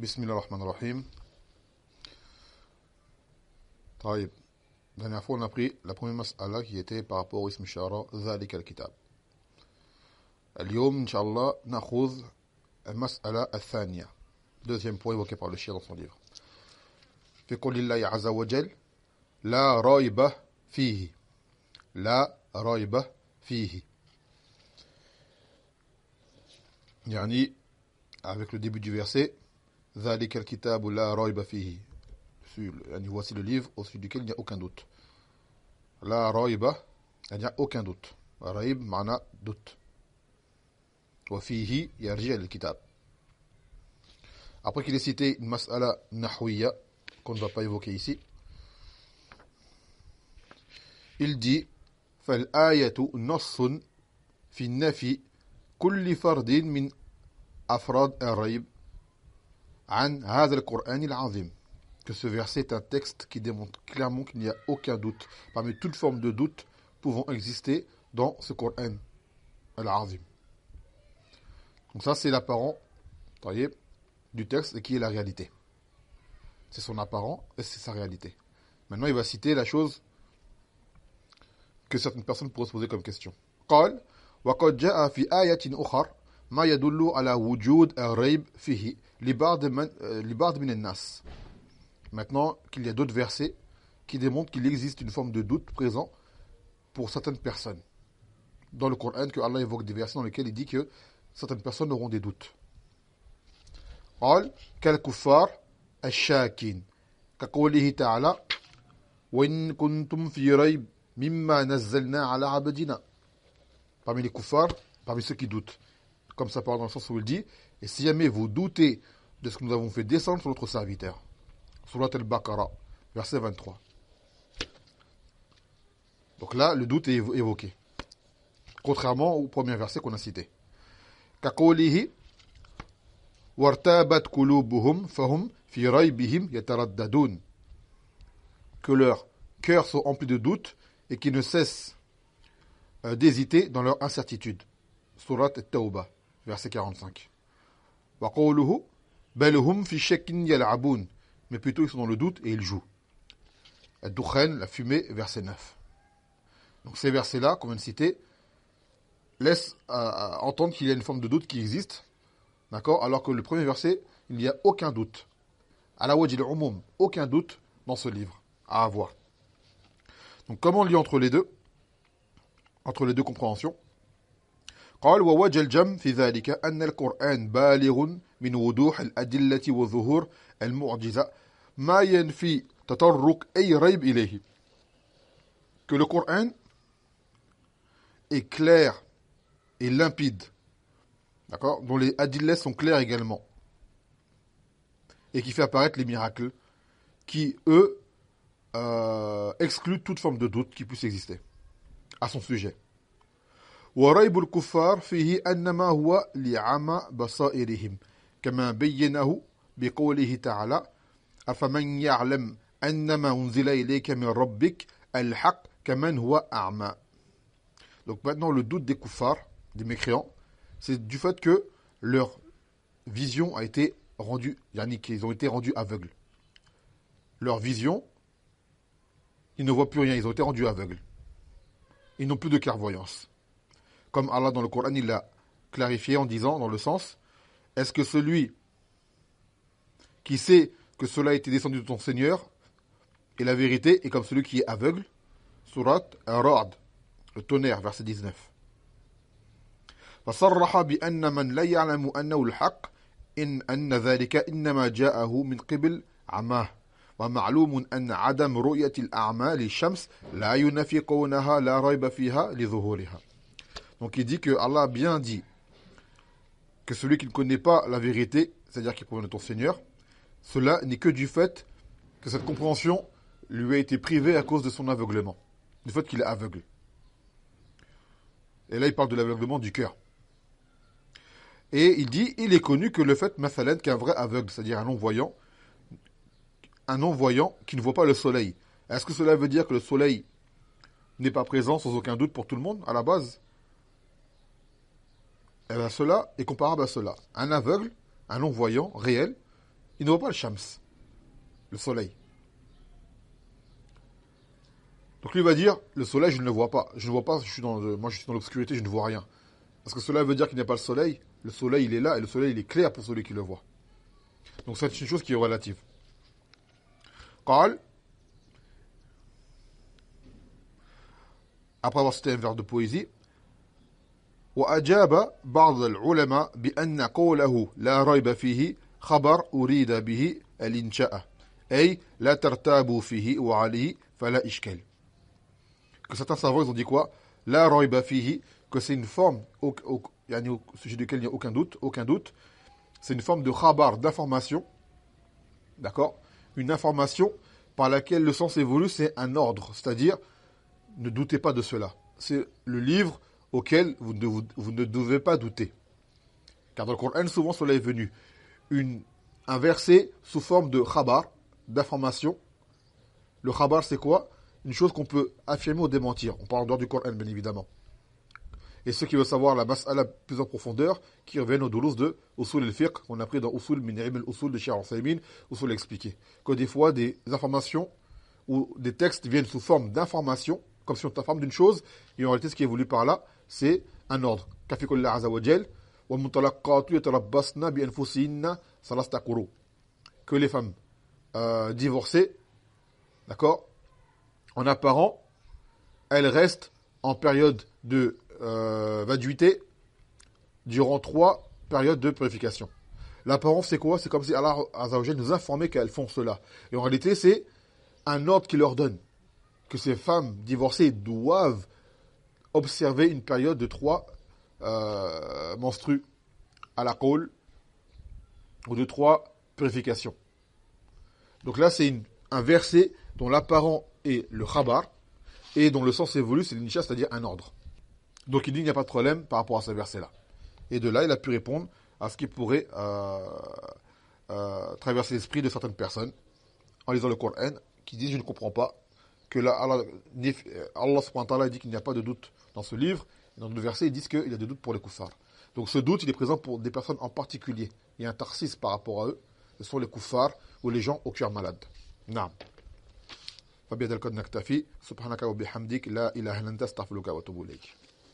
Bismillah ar-Rahman ar-Rahim. طيب. Dernière fois, on a pris la première mas'ala qui était par rapport au ism shara, ذلك الكتاب. اليوم, Inch'Allah, نأخذ المسألة الثانية. Deuxième point évoqué par le chien dans son livre. في قول الله عز وجل لا ريب فيه. لا ريب فيه. يعني, avec le début du verset, ذلك الكتاب لا ريب فيه. Voici le livre au sujet duquel il n'y a aucun doute. La raiba, il n'y a aucun doute. Raib, mana doute. Wa fihi, yarji al-kitab. Après qu'il ait cité une mas'ala nahwiya, qu'on ne va pas évoquer ici, il dit فالآية نص في النفي كل فرد من أفراد الريب عن هذا القرآن العظيم. Que ce verset est un texte qui démontre clairement qu'il n'y a aucun doute, parmi toutes formes de doute pouvant exister dans ce Coran al-Azim. Donc ça, c'est l'apparent du texte et qui est la réalité. C'est son apparent et c'est sa réalité. Maintenant, il va citer la chose que certaines personnes pourraient se poser comme question. قال وقد جاء في آية أخرى ما يدل على وجود الريب فيه لبعض من الناس. Maintenant qu'il y a d'autres versets qui démontrent qu'il existe une forme de doute présent pour certaines personnes. Dans le Coran, que Allah évoque des versets dans lesquels il dit que certaines personnes auront des doutes. قال كالكفار الشاكين كقوله تعالى وإن كنتم في ريب مما نزلنا على عبدنا. Parmi les kuffars, parmi ceux qui doutent. Comme ça parle dans le sens où il dit et si jamais vous doutez de ce que nous avons fait descendre sur notre serviteur. Surat al-Baqarah, verset 23. Donc là, le doute est évoqué. Contrairement au premier verset qu'on a cité. كَقَوْلِهِ وَارْتَابَتْ قُلُوبُهُمْ فَهُمْ فِي رَيْبِهِمْ يَتَرَدَّدُونَ. Que leurs cœurs sont emplis de doute et qui ne cessent d'hésiter dans leur incertitude. Surat al-Tawbah, verset 45. وَقَوْلُهُ بَلْ هُمْ فِي شَكٍّ يَلْعَبُونَ. Mais plutôt ils sont dans le doute et ils jouent. Ad-Dukhan, la fumée, verset 9. Donc ces versets-là, qu'on vient de citer, laissent entendre qu'il y a une forme de doute qui existe, d'accord, alors que le premier verset, il n'y a aucun doute. Ala wajil umum, aucun doute dans ce livre, à avoir. Donc comment on lit entre les deux compréhensions? قال ووجه الجم في ذلك أن القرآن بالغ من وضوح الأدلة وظهور المعجزة ما ينفي تطرق أي ريب إليه. Que le Coran est clair et limpide, d'accord, dont les adillahs sont clairs également, et qui fait apparaître les miracles, qui eux excluent toute forme de doute qui puisse exister à son sujet. وريب الكفار فيه أنما هو لعمى بصائرهم كما بينه بقوله تعالى أفمن يعلم أنما أنزل إليك من ربك الحق كمن هو أعمى. Donc maintenant le doute des kuffars, des mécréants, c'est du fait que leur vision a été rendue, qu'ils ont été rendus aveugles. Leur vision, ils ne voient plus rien, ils ont été rendus aveugles. Ils n'ont plus de clairvoyance. Comme Allah dans le Coran, il l'a clarifié en disant, dans le sens, est-ce que celui qui sait que cela a été descendu de ton Seigneur et la vérité est comme celui qui est aveugle? Surat Ar-Ra'd, le tonnerre, verset 19. فصرح بأن من لا يعلم أنه الحق أن ذلك إنما جاءه من قبل عماه ومعلوم أن عدم رؤية الأعمى للشمس لا ينفي كونها لا ريب فيها لظهورها. Donc il dit que Allah a bien dit que celui qui ne connaît pas la vérité, c'est-à-dire qui provient de ton Seigneur, cela n'est que du fait que cette compréhension lui a été privée à cause de son aveuglement, du fait qu'il est aveugle. Et là il parle de l'aveuglement du cœur. Et il dit, il est connu que le fait, mathalan, qu'un vrai aveugle, c'est-à-dire un non-voyant qui ne voit pas le soleil, est-ce que cela veut dire que le soleil n'est pas présent sans aucun doute pour tout le monde à la base? Eh bien, cela est comparable à cela. Un aveugle, un non-voyant réel, il ne voit pas le shams, le soleil. Donc lui va dire, le soleil, je ne le vois pas. Je ne vois pas, moi je suis dans l'obscurité, je ne vois rien. Parce que cela veut dire qu'il n'y a pas le soleil. Le soleil, il est là, et le soleil, il est clair pour celui qui le voit. Donc c'est une chose qui est relative. قال, après avoir cité un vers de poésie, وأجاب بعض العلماء بأن قوله لا ريب فيه خبر أريد به الإنشاء أي لا ترتابوا فيه وعليه فلا إشكال. Que certains savants ils ont dit quoi? La rayba fihi, que c'est une forme au sujet duquel il n'y a aucun doute, c'est une forme de khabar, d'information, d'accord? Une information par laquelle le sens évolue, c'est un ordre, c'est-à-dire ne doutez pas de cela. C'est le livre auquel vous ne devez pas douter. Car dans le Coran, souvent cela est venu un verset sous forme de khabar, d'information. Le khabar, c'est quoi? Une chose qu'on peut affirmer ou démentir. On parle en dehors du Coran, bien évidemment. Et ceux qui veulent savoir la mas'ala plus en profondeur, qui reviennent au doulours de Usul al-Fiqh, qu'on a pris dans Usul min ilm al-Usul de Cheikh Al-Uthaymin, Usul expliqué. Que des fois, des informations ou des textes viennent sous forme d'information, comme si on t'informe d'une chose, et en réalité, ce qui est voulu par là, c'est un ordre. Kafikullah azza wa jal, wa mutalaqatu yatarabbasna bi anfusihinna salasta quru. Que les femmes divorcées, d'accord, en apparent, elles restent en période de vaduité durant 3 périodes de purification. L'apparence, c'est quoi? C'est comme si Allah Azza wa Jal nous informait qu'elles font cela. Et en réalité, c'est un ordre qui leur donne que ces femmes divorcées doivent observer une période de 3 menstrues à la qawl ou de 3 purifications. Donc là, c'est un verset dont l'apparent est le khabar et dont le sens évolue, c'est l'insha, c'est-à-dire un ordre. Donc il dit qu'il n'y a pas de problème par rapport à ce verset-là. Et de là, il a pu répondre à ce qui pourrait traverser l'esprit de certaines personnes en lisant le Coran, qui disent je ne comprends pas, que là, Allah subhanahu wa ta'ala dit qu'il n'y a pas de doute dans ce livre, et dans le verset, ils disent qu'il y a des doutes pour les kuffars. Donc ce doute, il est présent pour des personnes en particulier. Il y a un tarsis par rapport à eux, ce sont les kuffars ou les gens au cœur malade. Naam. فبهذا القدر نكتفي سبحانك وبحمدك لا إله إلا أنت أستغفرك وأتوب إليك